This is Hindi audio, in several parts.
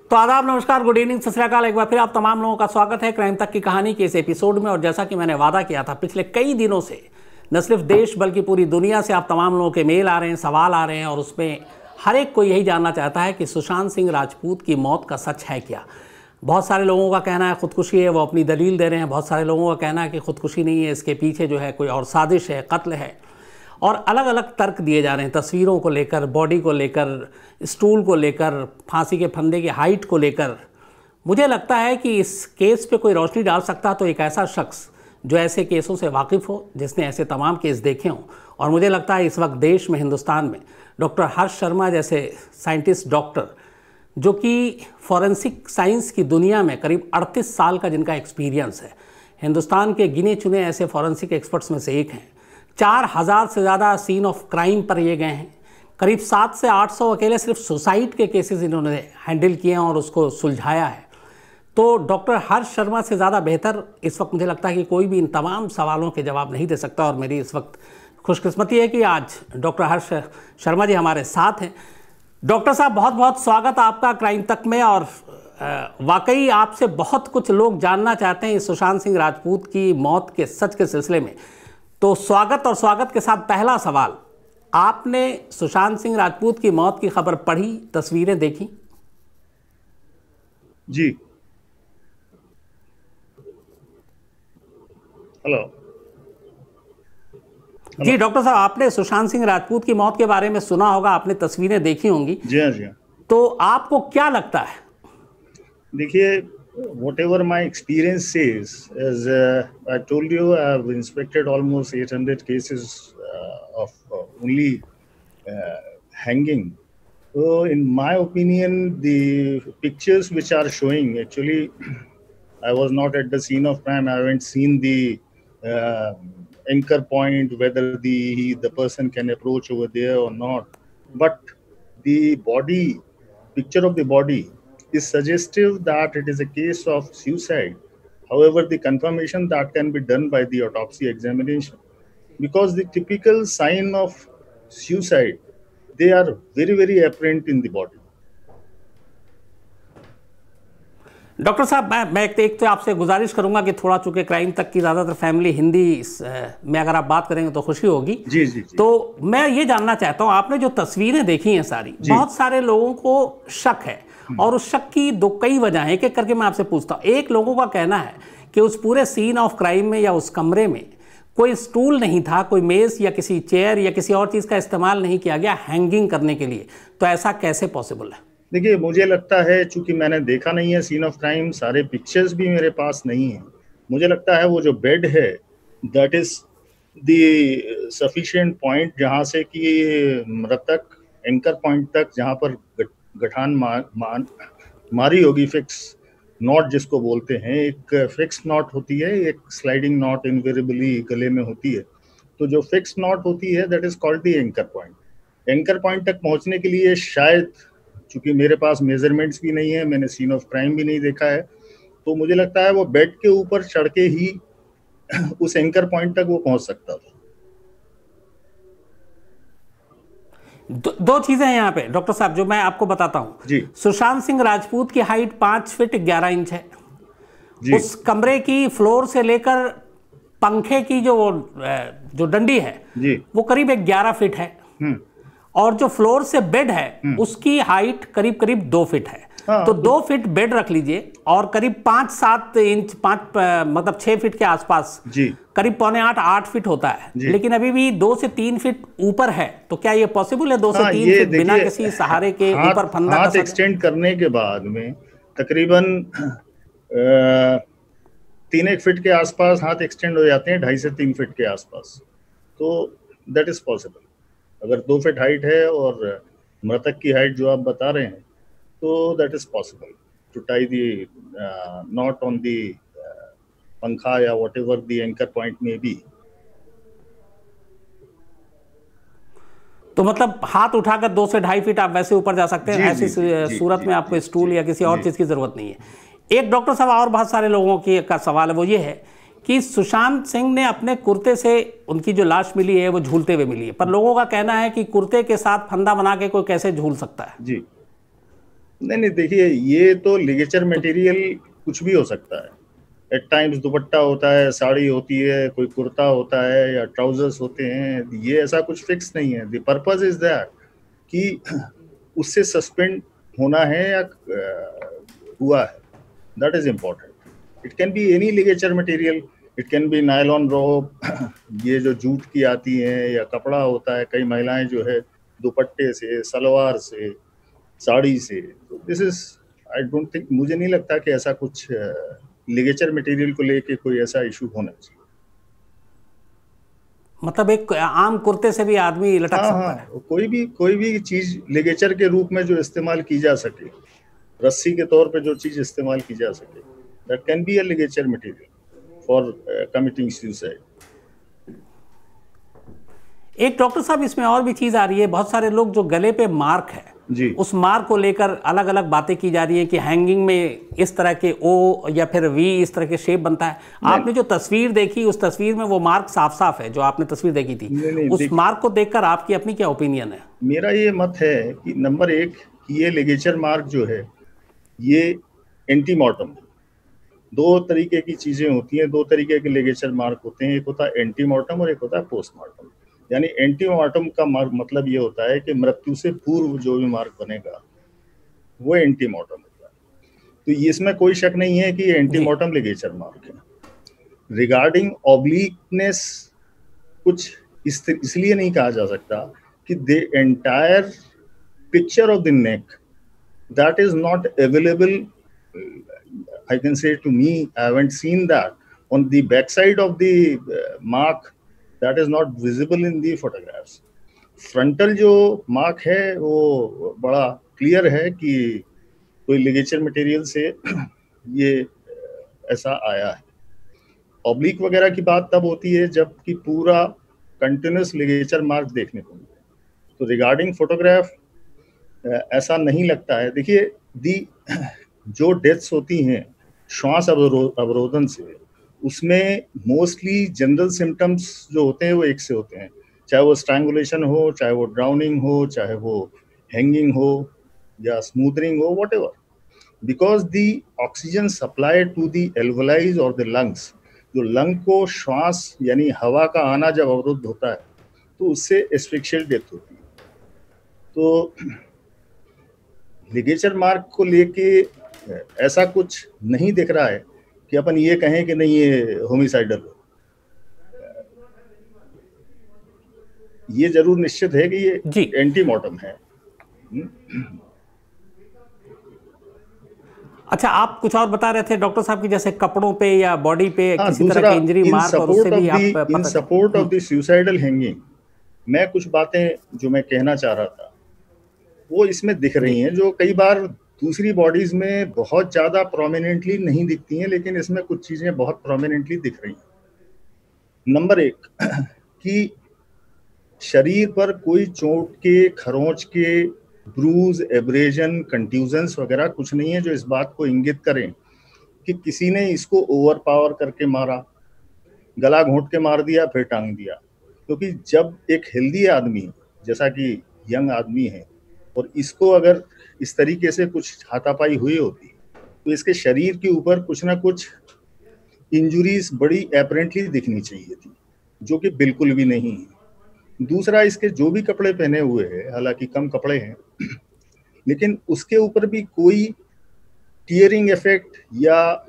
तो आदाब, नमस्कार, गुड इवनिंग, सत श्री अकाल। एक बार फिर आप तमाम लोगों का स्वागत है क्राइम तक की कहानी के इस एपिसोड में। और जैसा कि मैंने वादा किया था, पिछले कई दिनों से न सिर्फ देश बल्कि पूरी दुनिया से आप तमाम लोगों के मेल आ रहे हैं, सवाल आ रहे हैं, और उसमें हर एक को यही जानना चाहता है कि सुशांत सिंह राजपूत की मौत का सच है क्या। बहुत सारे लोगों का कहना है खुदकुशी है, वो अपनी दलील दे रहे हैं। बहुत सारे लोगों का कहना है कि खुदकुशी नहीं है, इसके पीछे जो है कोई और साजिश है, कत्ल है। और अलग अलग तर्क दिए जा रहे हैं, तस्वीरों को लेकर, बॉडी को लेकर, स्टूल को लेकर, फांसी के फंदे की हाइट को लेकर। मुझे लगता है कि इस केस पे कोई रोशनी डाल सकता तो एक ऐसा शख्स जो ऐसे केसों से वाकिफ़ हो, जिसने ऐसे तमाम केस देखे हों। और मुझे लगता है इस वक्त देश में, हिंदुस्तान में डॉक्टर हर्ष शर्मा जैसे साइंटिस्ट, डॉक्टर जो कि फॉरेंसिक साइंस की दुनिया में करीब 38 साल का जिनका एक्सपीरियंस है, हिंदुस्तान के गिने चुने ऐसे फॉरेंसिक एक्सपर्ट्स में से एक हैं। 4000 से ज़्यादा सीन ऑफ क्राइम पर ये गए हैं। करीब 700 से 800 अकेले सिर्फ सुसाइड के केसेस इन्होंने हैंडल किए हैं और उसको सुलझाया है। तो डॉक्टर हर्ष शर्मा से ज़्यादा बेहतर इस वक्त मुझे लगता है कि कोई भी इन तमाम सवालों के जवाब नहीं दे सकता। और मेरी इस वक्त खुशकिस्मती है कि आज डॉक्टर हर्ष शर्मा जी हमारे साथ हैं। डॉक्टर साहब, बहुत बहुत स्वागत आपका क्राइम तक में। और वाकई आपसे बहुत कुछ लोग जानना चाहते हैं इस सुशांत सिंह राजपूत की मौत के सच के सिलसिले में। तो स्वागत, और स्वागत के साथ पहला सवाल, आपने सुशांत सिंह राजपूत की मौत की खबर पढ़ी, तस्वीरें देखी? जी, हेलो जी डॉक्टर साहब, आपने सुशांत सिंह राजपूत की मौत के बारे में सुना होगा, आपने तस्वीरें देखी होंगी। जी हाँ, जी हाँ। तो आपको क्या लगता है? देखिए, whatever my experience says, as I told you, I have inspected almost 800 cases of only hanging. So in my opinion, the pictures which are showing, actually I was not at the scene of crime. I haven't seen the anchor point, whether the person can approach over there or not. But the body, picture of the body is suggestive that it is a case of suicide. However, the confirmation that can be done by the autopsy examination, because the typical sign of suicide, they are very, very apparent in the body. Doctor साहब, मैं एक तो आपसे गुजारिश करूंगा कि थोड़ा, चूंकि क्राइम तक की ज़्यादातर फैमिली हिंदी में अगर आप बात करेंगे तो खुशी होगी। जी जी जी। तो मैं ये जानना चाहता हूँ, आपने जो तस्वीरें देखी हैं सारी, बहुत सारे लोगों को शक है, और उस शक की कई वजह हैं। एक एक करके मैं आपसे पूछता हूँ। एक, लोगों का कहना है कि उस पूरे सीन ऑफ क्राइम में या उस कमरे में कोई स्टूल नहीं था, कोई मेज या किसी चेयर या किसी और चीज़ का इस्तेमाल नहीं किया गया हैंगिंग करने के लिए। तो ऐसा कैसे पॉसिबल है? देखिए, मुझे लगता है, चूंकि मैंने देखा नहीं है सीन ऑफ क्राइम, सारे पिक्चर्स भी मेरे पास नहीं है, मुझे लगता है वो जो बेड है, that is the sufficient point जहां से कि मृतक एंकर पॉइंट तक, जहां पर गठान मारी होगी, फिक्स नॉट जिसको बोलते हैं। एक फिक्स नॉट होती है, एक स्लाइडिंग नॉट इनवेरिएबली गले में होती है। तो जो फिक्स नॉट होती है, that is called the anchor point. Anchor point तक पहुंचने के लिए शायद, चूंकि मेरे पास मेजरमेंट्स भी नहीं है, मैंने सीन ऑफ क्राइम भी नहीं देखा है, तो मुझे लगता है वो बेड के ऊपर चढ़ के ही उस एंकर पॉइंट तक वो पहुंच सकता था। दो चीजें हैं यहाँ पे डॉक्टर साहब जो मैं आपको बताता हूँ जी। सुशांत सिंह राजपूत की हाइट 5 फीट 11 इंच है जी। उस कमरे की फ्लोर से लेकर पंखे की जो डंडी है जी, वो करीब 11 फीट है, और जो फ्लोर से बेड है उसकी हाइट करीब करीब 2 फीट है। हाँ, तो 2 फीट बेड रख लीजिए, और करीब 5-7 इंच, मतलब 6 फीट के आसपास, जी, करीब 7.25-8 फीट होता है, लेकिन अभी भी 2 से 3 फीट ऊपर है। तो क्या ये पॉसिबल है 2 से 3 फीट बिना किसी सहारे के ऊपर फंदा हाथ एक्सटेंड करने के बाद में तकरीबन 3-1 फीट के आसपास हाथ एक्सटेंड हो जाते हैं, 2.5 से 3 फीट के आसपास। तो दैट इज पॉसिबल। अगर 2 फीट हाइट है और मृतक की हाइट जो आप बता रहे हैं, तो that is possible to tie the knot on the पंखा या व्हाटएवर दी एंकर पॉइंट में बी। तो मतलब हाथ उठाकर 2 से 2.5 फीट आप वैसे ऊपर जा सकते हैं। ऐसी सूरत में आपको स्टूल या किसी और चीज की जरूरत नहीं है। एक डॉक्टर साहब, और बहुत सारे लोगों की का सवाल है, वो ये है कि सुशांत सिंह ने अपने कुर्ते से, उनकी जो लाश मिली है वो झूलते हुए मिली है, पर लोगों का कहना है कि कुर्ते के साथ फंदा बना के कोई कैसे झूल सकता है? जी, नहीं नहीं, देखिए ये तो लिगेचर मटेरियल कुछ भी हो सकता है। एट टाइम्स दुपट्टा होता है, साड़ी होती है, कोई कुर्ता होता है या ट्राउजर्स होते हैं, ये ऐसा कुछ फिक्स नहीं है। द पर्पस इज दैट कि उससे सस्पेंड होना है या हुआ है, that is important. It can be any ligature material, it can be nylon rope, ये जो जूट की आती हैं, या कपड़ा होता है, कई महिलाएं जो है दुपट्टे से, सलवार से, साड़ी से। तो this is, I don't think, मुझे नहीं लगता कि ऐसा कुछ लिगेचर मटेरियल को लेके कोई ऐसा इशू होना चाहिए। मतलब एक आम कुर्ते से भी आदमी लटक हाँ सकता है। हाँ, कोई भी चीज लिगेचर के रूप में जो इस्तेमाल की जा सके, रस्सी के तौर पे जो चीज इस्तेमाल की जा सके, that can be a ligature material for committing suicide. एक डॉक्टर साहब इसमें और भी चीज आ रही है, बहुत सारे लोग जो गले पे मार्क है जी, उस मार्क को लेकर अलग अलग बातें की जा रही है कि हैंगिंग में इस तरह के ओ या फिर वी इस तरह के शेप बनता है। आपने जो तस्वीर देखी उस तस्वीर में वो मार्क साफ साफ है, जो आपने तस्वीर देखी थी, नहीं, उस मार्क को देखकर आपकी अपनी क्या ओपिनियन है? मेरा ये मत है कि नंबर एक, ये लिगेचर मार्क जो है ये एंटी मॉर्टम, दो तरीके की चीजें होती हैं, दो तरीके के लिगेचर मार्क होते हैं, एक होता है एंटी मॉर्टम और एक होता है पोस्टमार्टम। यानी एंटी मॉर्टम का मतलब ये होता है कि मृत्यु से पूर्व जो भी मार्क बनेगा वो एंटी मॉर्टम होता है। तो इसमें कोई शक नहीं है कि एंटी मॉर्टम लिगेचर मार्क है। रिगार्डिंग ऑब्लिकनेस कुछ इसलिए नहीं कहा जा सकता कि the entire picture of the neck that is not available. I can say, to me, I haven't seen that on the backside of the mark, that is not visible in the photographs. Frontal जो mark है वो बड़ा क्लियर है कि कोई लिगेचर मटेरियल से ये ऐसा आया है। ऑब्लिक वगैरह की बात तब होती है जबकि पूरा कंटिन्यूस लिगेचर मार्क देखने को मिले। तो रिगार्डिंग फोटोग्राफ ऐसा नहीं लगता है। देखिए, दी जो डेथ्स होती हैं श्वास अवरोधन से, उसमें मोस्टली जनरल सिम्टम्स जो होते हैं वो एक से होते हैं, चाहे वो स्ट्रैंगुलेशन हो, चाहे वो ड्राउनिंग हो, चाहे वो हैंगिंग हो या स्मूथनिंग हो, whatever, because the oxygen supply to the alveoli और द लंग्स, जो लंग को श्वास यानी हवा का आना जब अवरुद्ध होता है तो उससे एस्फिक्शियल डेथ होती है। तो लिगेचर मार्क को लेके ऐसा कुछ नहीं दिख रहा है कि अपन ये कहें कि नहीं ये होमिसाइडल हो। ये जरूर निश्चित है कि ये एंटी मॉर्टम है। अच्छा, आप कुछ और बता रहे थे डॉक्टर साहब की, जैसे कपड़ों पे या बॉडी पे किसी तरह की इंजरी मार्क, और उससे भी आप इन support of the suicidal hanging, मैं कुछ बातें जो मैं कहना चाह रहा था वो इसमें दिख रही हैं, जो कई बार दूसरी बॉडीज में बहुत ज्यादा प्रोमिनेंटली नहीं दिखती हैं, लेकिन इसमें कुछ चीजें बहुत प्रोमिनेंटली दिख रही हैं। नंबर एक कि शरीर पर कोई चोट के, खरोंच के, ब्रूज, एब्रेजन, कंट्यूजन्स वगैरह कुछ नहीं है जो इस बात को इंगित करें कि किसी ने इसको ओवर पावर करके मारा, गला घोंट के मार दिया फिर टांग दिया। क्योंकि जब एक हेल्दी आदमी, जैसा कि यंग आदमी है, और इसको अगर इस तरीके से कुछ हाथापाई हुई होती तो इसके शरीर के ऊपर कुछ ना कुछ इंजुरीज बड़ी एपरेंटली दिखनी चाहिए थी, जो कि बिल्कुल भी नहीं है। दूसरा, इसके जो भी कपड़े पहने हुए हैं, हालांकि कम कपड़े हैं, लेकिन उसके ऊपर भी कोई टीयरिंग इफेक्ट या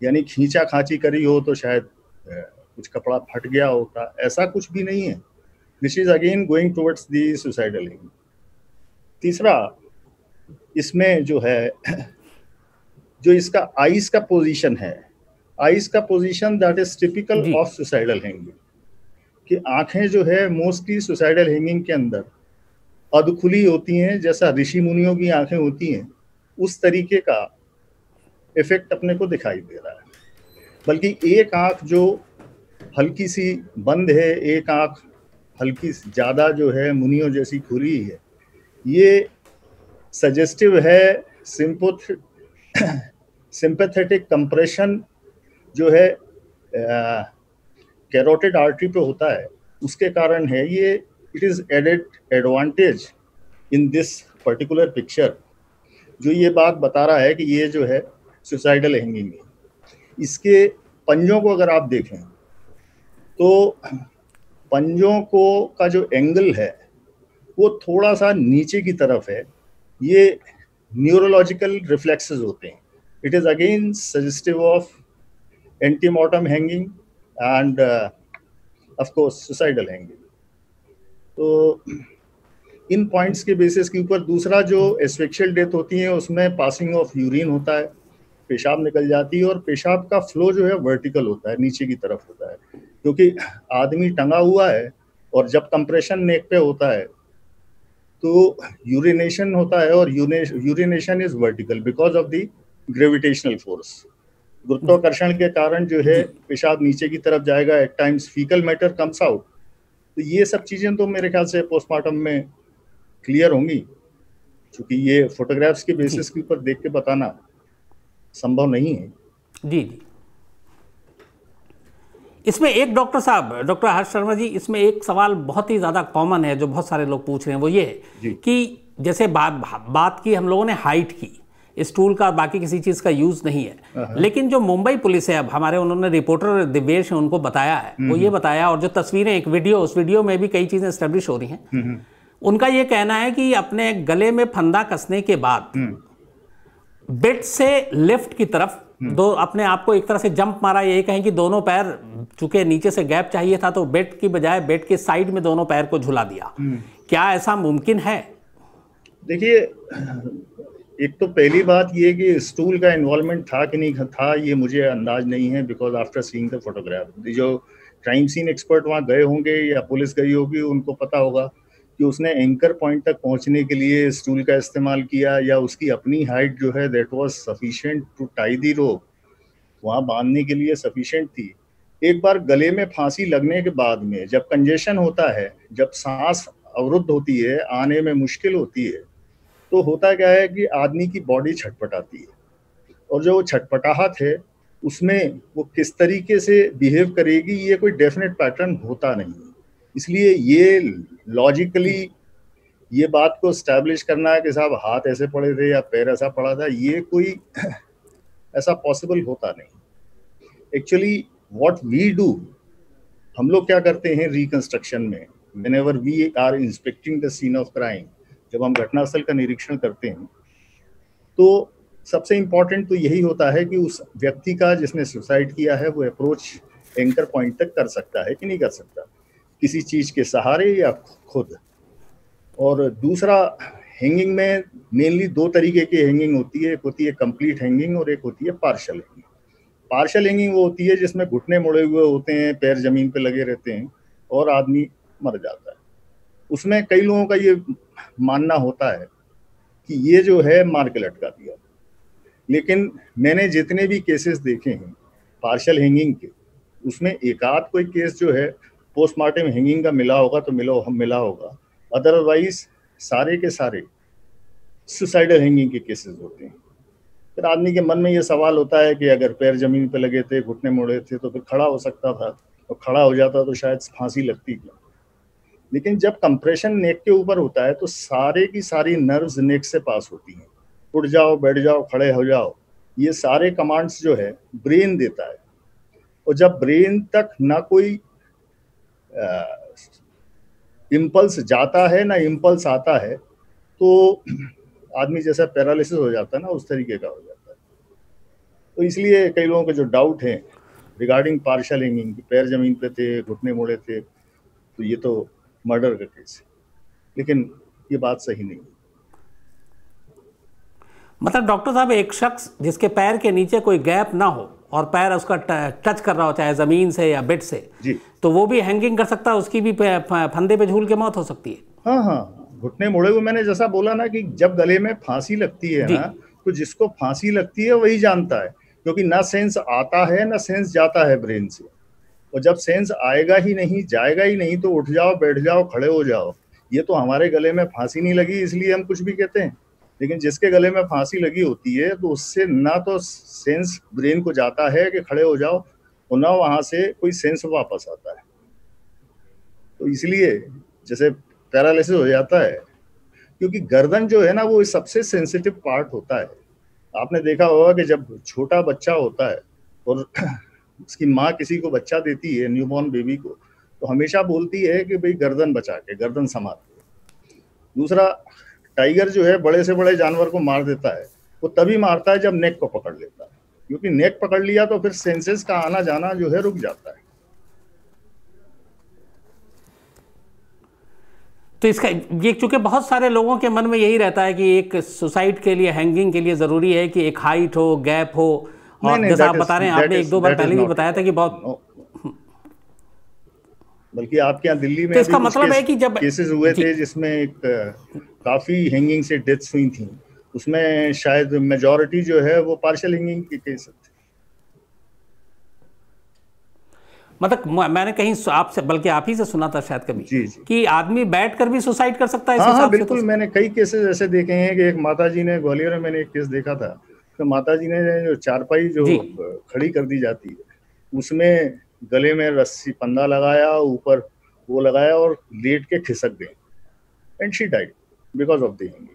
यानी खींचा खांची करी हो तो शायद कुछ कपड़ा फट गया होता, ऐसा कुछ भी नहीं है। This is again going towards the suicidal hanging. तीसरा, इसमें जो है, जो इसका आइज का पोजीशन है, आइज का position that is typical of suicidal hanging, कि आंखें जो है मोस्टली सुसाइडल हैंगिंग के अंदर अधखुली होती हैं, जैसा ऋषि मुनियों की आंखें होती हैं, उस तरीके का इफेक्ट अपने को दिखाई दे रहा है। बल्कि एक आंख जो हल्की सी बंद है, एक आंख हल्की ज्यादा जो है मुनियों जैसी खुली है, ये सजेस्टिव है सिंपैथेटिक कंप्रेशन जो है कैरोटिड आर्टरी पे होता है, उसके कारण है ये। It is added advantage in this particular picture जो ये बात बता रहा है कि ये जो है सुसाइडल हैंगिंग है। इसके पंजों को अगर आप देखें तो पंजों को का जो एंगल है वो थोड़ा सा नीचे की तरफ है। ये न्यूरोलॉजिकल रिफ्लेक्सेस होते हैं। It is again suggestive of antemortem hanging end of course suicidal hanging. तो इन पॉइंट्स के बेसिस के ऊपर दूसरा जो एस्फिक्शियल डेथ होती है उसमें पासिंग ऑफ यूरिन होता है, पेशाब निकल जाती है और पेशाब का फ्लो जो है वर्टिकल होता है, नीचे की तरफ होता है, क्योंकि आदमी टंगा हुआ है और जब कंप्रेशन नेक पे होता है तो यूरिनेशन होता है और urination is vertical because of the gravitational force. गुरुत्वाकर्षण के कारण जो है पेशाब नीचे की तरफ जाएगा, at times fecal matter comes out. तो ये सब चीजें तो मेरे ख्याल से पोस्टमार्टम में क्लियर होंगी, क्योंकि ये फोटोग्राफ्स के बेसिस के ऊपर देख के बताना संभव नहीं है। जी जी। इसमें एक डॉक्टर साहब, डॉक्टर हर्ष शर्मा जी, इसमें एक सवाल बहुत ही ज़्यादा कॉमन है जो बहुत सारे लोग पूछ रहे हैं, वो ये है कि जैसे बात की हम लोगों ने हाइट की, स्टूल का बाकी किसी चीज़ का यूज़ नहीं है, लेकिन जो मुंबई पुलिस है, अब हमारे उन्होंने रिपोर्टर दिव्येश है उनको बताया है, वो ये बताया, और जो तस्वीरें, एक वीडियो, उस वीडियो में भी कई चीज़ें एस्टेब्लिश हो रही हैं। उनका ये कहना है कि अपने गले में फंदा कसने के बाद बेड से लेफ्ट की तरफ दो अपने आप को एक तरह से जंप मारा, यही कहें कि दोनों पैर, चूंकि नीचे से गैप चाहिए था तो बेड की बजाय बेड के साइड में दोनों पैर को झुला दिया। क्या ऐसा मुमकिन है? देखिए, एक तो पहली बात ये कि स्टूल का इन्वॉल्वमेंट था कि नहीं था ये मुझे अंदाज नहीं है, because after seeing the photograph, जो क्राइम सीन एक्सपर्ट वहाँ गए होंगे या पुलिस गई होगी उनको पता होगा कि उसने एंकर पॉइंट तक पहुंचने के लिए स्टूल का इस्तेमाल किया या उसकी अपनी हाइट जो है that was sufficient to tie the rope, वहाँ बांधने के लिए सफिशिएंट थी। एक बार गले में फांसी लगने के बाद में जब कंजेशन होता है, जब सांस अवरुद्ध होती है, आने में मुश्किल होती है, तो होता क्या है कि आदमी की बॉडी छटपटाती है, और जो छटपटाहट है उसमें वो किस तरीके से बिहेव करेगी ये कोई डेफिनेट पैटर्न होता नहीं है। इसलिए ये लॉजिकली ये बात को स्टैब्लिश करना है कि साहब हाथ ऐसे पड़े थे या पैर ऐसा पड़ा था, ये कोई ऐसा पॉसिबल होता नहीं। एक्चुअली व्हाट वी डू, हम लोग क्या करते हैं रिकंस्ट्रक्शन में, whenever we are inspecting the scene of crime, जब हम घटनास्थल का निरीक्षण करते हैं तो सबसे इम्पोर्टेंट तो यही होता है कि उस व्यक्ति का जिसने सुसाइड किया है वो अप्रोच एंकर पॉइंट तक कर सकता है कि नहीं कर सकता, किसी चीज के सहारे या खुद। और दूसरा, हैंगिंग में मेनली दो तरीके की हैंगिंग होती है, एक होती है कंप्लीट हैंगिंग और एक होती है पार्शियल हैंगिंग। पार्शियल हैंगिंग वो होती है जिसमें घुटने मुड़े हुए होते हैं, पैर जमीन पे लगे रहते हैं और आदमी मर जाता है। उसमें कई लोगों का ये मानना होता है कि ये जो है मार के लटका दिया, लेकिन मैंने जितने भी केसेस देखे हैं पार्शियल हैंगिंग के, उसमें एक आध कोई केस जो है पोस्टमार्टम हैंगिंग का मिला होगा तो मिला होगा, अदरवाइज सारे के सारे सुसाइडल हैंगिंग के केसेस होते हैं। फिर आदमी के मन में ये सवाल होता है कि अगर पैर जमीन पे लगे थे, घुटने मुड़े थे, तो फिर खड़ा हो सकता था, और खड़ा हो जाता तो शायद फांसी लगती क्यों। लेकिन जब कंप्रेशन नेक के ऊपर होता है तो सारे की सारी नर्व्स नेक से पास होती हैं, उठ जाओ, बैठ जाओ, खड़े हो जाओ, ये सारे कमांड्स जो है ब्रेन देता है। और जब ब्रेन तक ना कोई इम्पल्स जाता है ना इम्पल्स आता है, तो आदमी जैसा पैरालिसिस हो जाता है ना, उस तरीके का हो जाता है। तो इसलिए कई लोगों के जो डाउट हैं रिगार्डिंग पार्शियल हैंगिंग, पैर जमीन पे थे, घुटने मुड़े थे, तो ये तो मर्डर का केस है, लेकिन ये बात सही नहीं है। मतलब डॉक्टर साहब, एक शख्स जिसके पैर के नीचे कोई गैप ना हो और पैर उसका टच कर रहा हो, चाहे जमीन से या बेड से, जी, तो वो भी हैंगिंग कर सकता है, उसकी भी फंदे पे झूल के मौत हो सकती है। हाँ हाँ, घुटने मुड़े हुए, मैंने जैसा बोला ना कि जब गले में फांसी लगती है ना, तो जिसको फांसी लगती है वही जानता है, क्योंकि ना सेंस आता है ना सेंस जाता है ब्रेन से। और जब सेंस आएगा ही नहीं, जाएगा ही नहीं, तो उठ जाओ, बैठ जाओ, खड़े हो जाओ। ये तो हमारे गले में फांसी नहीं लगी इसलिए हम कुछ भी कहते हैं, लेकिन जिसके गले में फांसी लगी होती है तो उससे ना तो सेंस ब्रेन को जाता है कि खड़े हो जाओ, और ना वहां से कोई सेंस वापस आता है। तो इसलिए जैसे पैरालिसिस हो जाता है, क्योंकि गर्दन जो है ना वो सबसे सेंसिटिव पार्ट होता है। आपने देखा होगा कि जब छोटा बच्चा होता है और उसकी माँ किसी को बच्चा देती है, न्यूबॉर्न बेबी को, तो हमेशा बोलती है कि भाई गर्दन बचा के, गर्दन संभाल के। दूसरा, टाइगर जो है बड़े से बड़े जानवर को मार देता है, वो तभी मारता है जब नेक को पकड़ लेता है, क्योंकि नेक पकड़ लिया तो फिर सेंसेस का आना जाना जो है रुक जाता है। तो इसका ये, चूंकि बहुत सारे लोगों के मन में यही रहता है कि एक सुसाइड के लिए, हैंगिंग के लिए ज़रूरी है कि एक हाइट हो, गैप हो, और जैसा आप बता रहे हैं, आपने एक दो बार पहले भी बताया था कि बहुत, बल्कि आपके यहाँ दिल्ली में तो इसका मतलब है कि जब केसेस हुए थे जिसमें एक काफी हैंगिंग से डेथ्स हुई थी, उसमें शायद मेजॉरिटी जो है वो पार्शियल हैंगिंग के केस थे। मतलब मैंने कहीं आपसे, बल्कि आप ही से सुना था शायद कभी, जी जी, कि आदमी बैठकर भी सुसाइड कर सकता है। हाँ बिल्कुल, मैंने कई केसेस ऐसे देखे हैं कि एक माता जी ने, ग्वालियर में मैंने एक केस देखा था, तो माता जी ने जो चारपाई जो खड़ी कर दी जाती है उसमें गले में रस्सी फंदा लगाया, ऊपर वो लगाया और लेट के खिसक गए, and she died because of the hanging.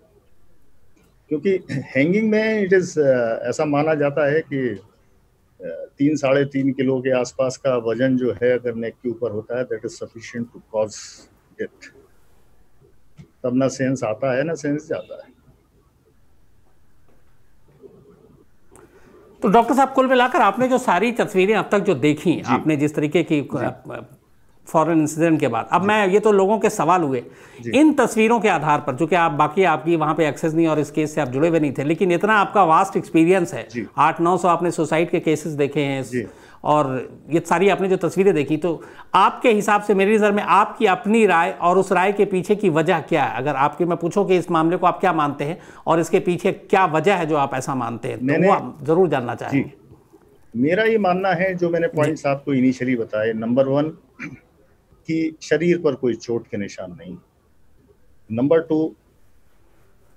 क्योंकि हैंगिंग में इट इज ऐसा माना जाता है कि 3-3.5 किलो के आसपास का वजन जो है अगर नेक के ऊपर होता है, that is sufficient to cause death. तब ना सेंस आता है ना सेंस जाता है। तो डॉक्टर साहब, कुल मिलाकर आपने जो सारी तस्वीरें अब तक जो देखी, आपने जिस तरीके की फॉरेन इंसिडेंट के बाद, अब मैं, ये तो लोगों के सवाल हुए, इन तस्वीरों के आधार पर, चूंकि आप बाकी आपकी वहां पे एक्सेस नहीं और इस केस से आप जुड़े हुए नहीं थे, लेकिन इतना आपका वास्ट एक्सपीरियंस है, 800-900 आपने सुसाइड के केसेस देखे हैं और ये सारी आपने जो तस्वीरें देखी, तो आपके हिसाब से, मेरी नज़र में, आपकी अपनी राय और उस राय के पीछे की वजह क्या है? अगर आपके मैं पूछूं कि इस मामले को आप क्या मानते हैं और इसके पीछे क्या वजह है जो आप ऐसा मानते हैं, तो वो आप जरूर जानना चाहेंगे। मेरा ये मानना है, जो मैंने पॉइंट्स आपको इनिशियली बताए, नंबर 1 कि शरीर पर कोई चोट के निशान नहीं, नंबर 2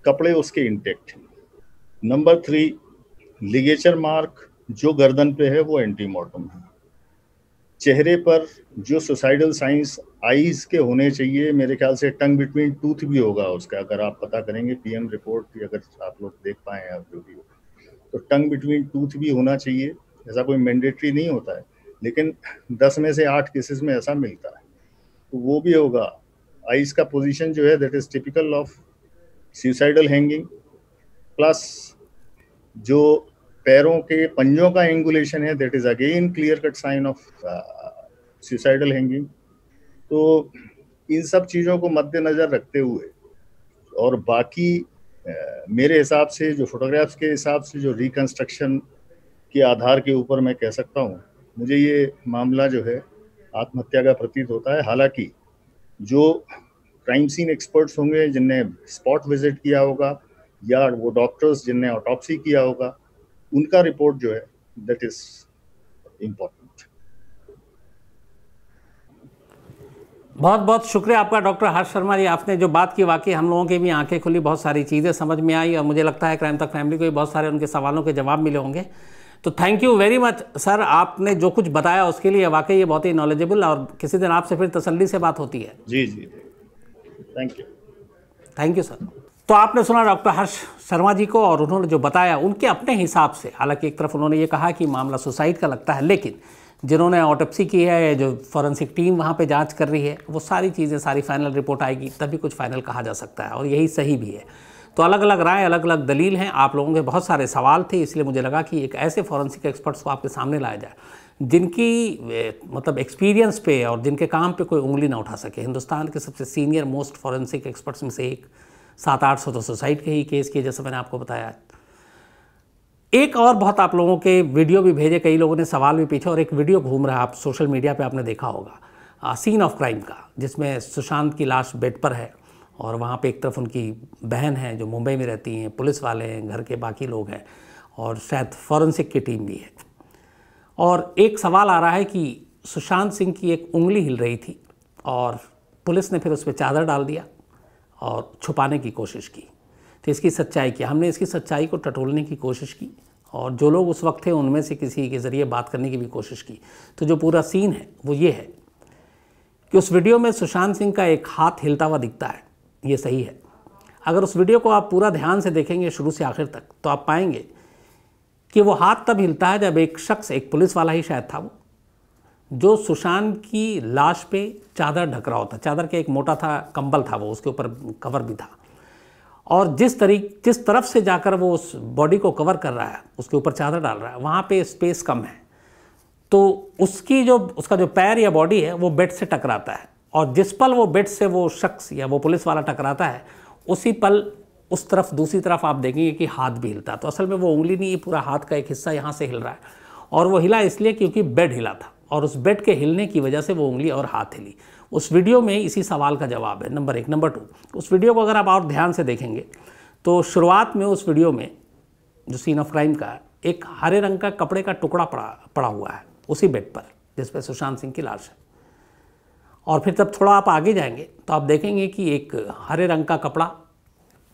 कपड़े उसके इंटेक्ट, नंबर 3 लिगेचर मार्क जो गर्दन पे है वो एंटीमॉर्टम है, चेहरे पर जो सुसाइडल साइंस आईज के होने चाहिए, मेरे ख्याल से टंग बिटवीन टूथ भी होगा उसका, अगर आप पता करेंगे पीएम रिपोर्ट भी अगर आप लोग देख पाए आप जो भी हो, तो टंग बिटवीन टूथ भी होना चाहिए। ऐसा कोई मैंडेटरी नहीं होता है, लेकिन 10 में से 8 केसेस में ऐसा मिलता है, तो वो भी होगा। आइज का पोजीशन जो है that is typical of suicidal hanging, plus जो पैरों के पंजों का एंगुलेशन है that is again clear cut sign of suicidal hanging. तो इन सब चीज़ों को मद्देनजर रखते हुए और बाकी मेरे हिसाब से जो फोटोग्राफ्स के हिसाब से जो रिकंस्ट्रक्शन के आधार के ऊपर मैं कह सकता हूँ, मुझे ये मामला जो है आत्महत्या का प्रतीत होता है। हालांकि जो क्राइम सीन एक्सपर्ट्स होंगे जिनने स्पॉट विजिट किया होगा या वो डॉक्टर्स जिनने ऑटोप्सी किया होगा, उनका रिपोर्ट जो है दैट इज इम्पोर्टेंट। बहुत बहुत शुक्रिया आपका डॉक्टर हर्ष शर्मा जी, आपने जो बात की वाकई हम लोगों की भी आंखें खुली, बहुत सारी चीज़ें समझ में आई और मुझे लगता है क्राइम तक फैमिली को भी बहुत सारे उनके सवालों के जवाब मिले होंगे। तो thank you very much sir, आपने जो कुछ बताया उसके लिए वाकई ये बहुत ही नॉलेजेबल, और किसी दिन आपसे फिर तसल्ली से बात होती है। जी जी, thank you. Thank you sir. तो आपने सुना डॉक्टर हर्ष शर्मा जी को, और उन्होंने जो बताया उनके अपने हिसाब से, हालांकि एक तरफ उन्होंने ये कहा कि मामला सुसाइड का लगता है, लेकिन जिन्होंने ऑटोप्सी की है, जो फॉरेंसिक टीम वहाँ पे जांच कर रही है, वो सारी चीज़ें, सारी फाइनल रिपोर्ट आएगी तभी कुछ फाइनल कहा जा सकता है, और यही सही भी है। तो अलग अलग राय, अलग अलग दलील हैं, आप लोगों के बहुत सारे सवाल थे, इसलिए मुझे लगा कि एक ऐसे फॉरेंसिक एक्सपर्ट्स को आपके सामने लाया जाए जिनकी मतलब एक्सपीरियंस पे और जिनके काम पे कोई उंगली ना उठा सके। हिंदुस्तान के सबसे सीनियर मोस्ट फॉरेंसिक एक्सपर्ट्स में से एक, 700-800 तो सुसाइड के ही केस किए, जैसे मैंने आपको बताया। एक और बहुत आप लोगों के वीडियो भी भेजे, कई लोगों ने सवाल भी पूछे, और एक वीडियो घूम रहा है, आप सोशल मीडिया पे आपने देखा होगा, सीन ऑफ क्राइम का, जिसमें सुशांत की लाश बेड पर है और वहाँ पे एक तरफ उनकी बहन है जो मुंबई में रहती हैं, पुलिस वाले हैं, घर के बाकी लोग हैं, और शायद फॉरेंसिक की टीम भी है। और एक सवाल आ रहा है कि सुशांत सिंह की एक उंगली हिल रही थी और पुलिस ने फिर उस पर चादर डाल दिया और छुपाने की कोशिश की। तो इसकी सच्चाई क्या? हमने इसकी सच्चाई को टटोलने की कोशिश की, और जो लोग उस वक्त थे उनमें से किसी के ज़रिए बात करने की भी कोशिश की। तो जो पूरा सीन है वो ये है कि उस वीडियो में सुशांत सिंह का एक हाथ हिलता हुआ दिखता है, ये सही है। अगर उस वीडियो को आप पूरा ध्यान से देखेंगे शुरू से आखिर तक, तो आप पाएंगे कि वो हाथ तब हिलता है जब एक शख्स, एक पुलिस वाला ही शायद था वो, जो सुशांत की लाश पे चादर ढक रहा होता। चादर के एक मोटा था कंबल था, वो उसके ऊपर कवर भी था, और जिस तरफ से जाकर वो उस बॉडी को कवर कर रहा है, उसके ऊपर चादर डाल रहा है, वहाँ पे स्पेस कम है, तो उसका जो पैर या बॉडी है वो बेड से टकराता है, और जिस पल वो बेड से वो शख्स या वो पुलिस वाला टकराता है, उसी पल उस तरफ, दूसरी तरफ आप देखेंगे कि हाथ भी हिलता है। तो असल में वो उंगली नहीं, ये पूरा हाथ का एक हिस्सा यहाँ से हिल रहा है, और वो हिला इसलिए क्योंकि बेड हिला था, और उस बेड के हिलने की वजह से वो उंगली और हाथ हिली। उस वीडियो में इसी सवाल का जवाब है, नंबर 1। नंबर 2, उस वीडियो को अगर आप और ध्यान से देखेंगे तो शुरुआत में उस वीडियो में जो सीन ऑफ क्राइम का, एक हरे रंग का कपड़े का टुकड़ा पड़ा हुआ है उसी बेड पर जिस पर सुशांत सिंह की लाश है। और फिर जब थोड़ा आप आगे जाएंगे तो आप देखेंगे कि एक हरे रंग का कपड़ा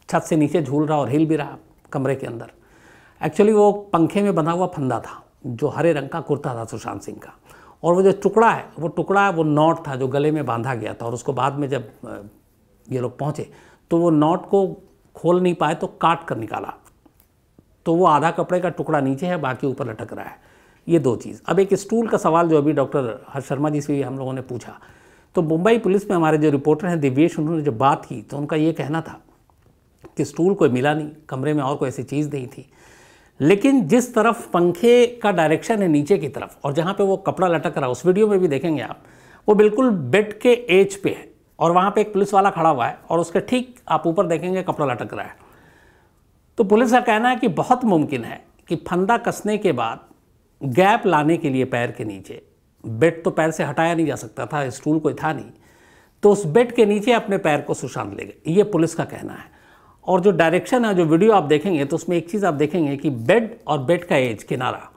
छत से नीचे झूल रहा और हिल भी रहा कमरे के अंदर। एक्चुअली वो पंखे में बंधा हुआ फंदा था, जो हरे रंग का कुर्ता था सुशांत सिंह का, और वो जो टुकड़ा है वो नॉट था जो गले में बांधा गया था, और उसको बाद में जब ये लोग पहुँचे तो वो नॉट को खोल नहीं पाए तो काट कर निकाला, तो वो आधा कपड़े का टुकड़ा नीचे है, बाकी ऊपर लटक रहा है। ये 2 चीज़। अब एक स्टूल का सवाल जो अभी डॉक्टर हर्ष शर्मा जी से हम लोगों ने पूछा, तो मुंबई पुलिस में हमारे जो रिपोर्टर हैं दिव्येश, उन्होंने जब बात की तो उनका ये कहना था कि स्टूल कोई मिला नहीं, कमरे में और कोई ऐसी चीज़ नहीं थी, लेकिन जिस तरफ पंखे का डायरेक्शन है नीचे की तरफ, और जहाँ पे वो कपड़ा लटक रहा है, उस वीडियो में भी देखेंगे आप, वो बिल्कुल बेड के एज पे है, और वहाँ पे एक पुलिस वाला खड़ा हुआ है, और उसके ठीक आप ऊपर देखेंगे कपड़ा लटक रहा है। तो पुलिस का कहना है कि बहुत मुमकिन है कि फंदा कसने के बाद गैप लाने के लिए पैर के नीचे, बेड तो पैर से हटाया नहीं जा सकता था, स्टूल कोई था नहीं, तो उस बेड के नीचे अपने पैर को सुशांत ले गए, ये पुलिस का कहना है। और जो डायरेक्शन है, जो वीडियो आप देखेंगे तो उसमें एक चीज़ आप देखेंगे कि बेड और बेड का एज, किनारा,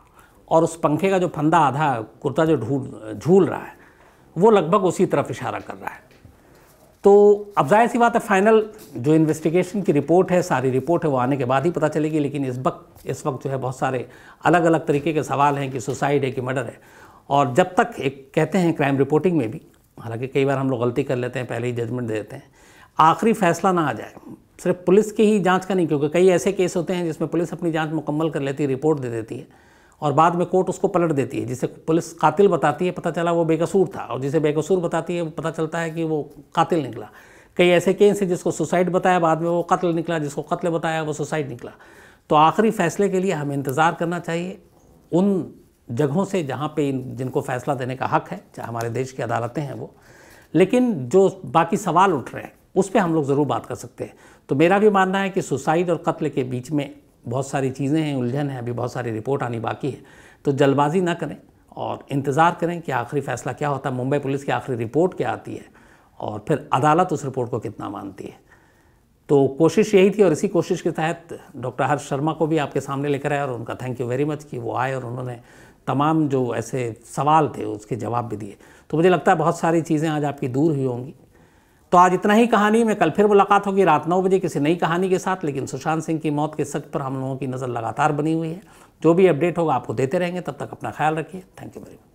और उस पंखे का जो फंदा आधा कुर्ता जो झूल रहा है, वो लगभग उसी तरफ इशारा कर रहा है। तो अब जाहिर सी बात है, फाइनल जो इन्वेस्टिगेशन की रिपोर्ट है, सारी रिपोर्ट है, वो आने के बाद ही पता चलेगी, लेकिन इस वक्त जो है बहुत सारे अलग अलग तरीके के सवाल हैं कि सुसाइड है कि मर्डर है। और जब तक एक कहते हैं क्राइम रिपोर्टिंग में भी, हालांकि कई बार हम लोग गलती कर लेते हैं, पहले ही जजमेंट दे देते हैं, आखिरी फैसला ना आ जाए, सिर्फ पुलिस की ही जांच का नहीं, क्योंकि कई ऐसे केस होते हैं जिसमें पुलिस अपनी जांच मुकम्मल कर लेती है, रिपोर्ट दे देती है, और बाद में कोर्ट उसको पलट देती है। जिसे पुलिस कातिल बताती है, पता चला वो बेकसूर था, और जिसे बेकसूर बताती है पता चलता है कि वो कातिल निकला। कई ऐसे केस हैं जिसको सुसाइड बताया, बाद में वो कत्ल निकला, जिसको कत्ल बताया वो सुसाइड निकला। तो आखिरी फैसले के लिए हमें इंतज़ार करना चाहिए उन जगहों से जहाँ पे जिनको फैसला देने का हक़ है, चाहे हमारे देश की अदालतें हैं वो, लेकिन जो बाकी सवाल उठ रहे हैं उस पर हम लोग ज़रूर बात कर सकते हैं। तो मेरा भी मानना है कि सुसाइड और कत्ल के बीच में बहुत सारी चीज़ें हैं, उलझन है, अभी बहुत सारी रिपोर्ट आनी बाकी है, तो जल्दबाजी ना करें और इंतज़ार करें कि आखिरी फ़ैसला क्या होता है, मुंबई पुलिस की आखिरी रिपोर्ट क्या आती है, और फिर अदालत उस रिपोर्ट को कितना मानती है। तो कोशिश यही थी, और इसी कोशिश के तहत डॉक्टर हर्ष शर्मा को भी आपके सामने लेकर आए, और उनका थैंक यू वेरी मच कि वो आए और उन्होंने तमाम जो ऐसे सवाल थे उसके जवाब भी दिए। तो मुझे लगता है बहुत सारी चीज़ें आज आपकी दूर हुई होंगी। तो आज इतना ही कहानी में, कल फिर मुलाकात होगी रात 9 बजे किसी नई कहानी के साथ। लेकिन सुशांत सिंह की मौत के सच पर हम लोगों की नज़र लगातार बनी हुई है, जो भी अपडेट होगा आपको देते रहेंगे। तब तक अपना ख्याल रखिए। Thank you very much.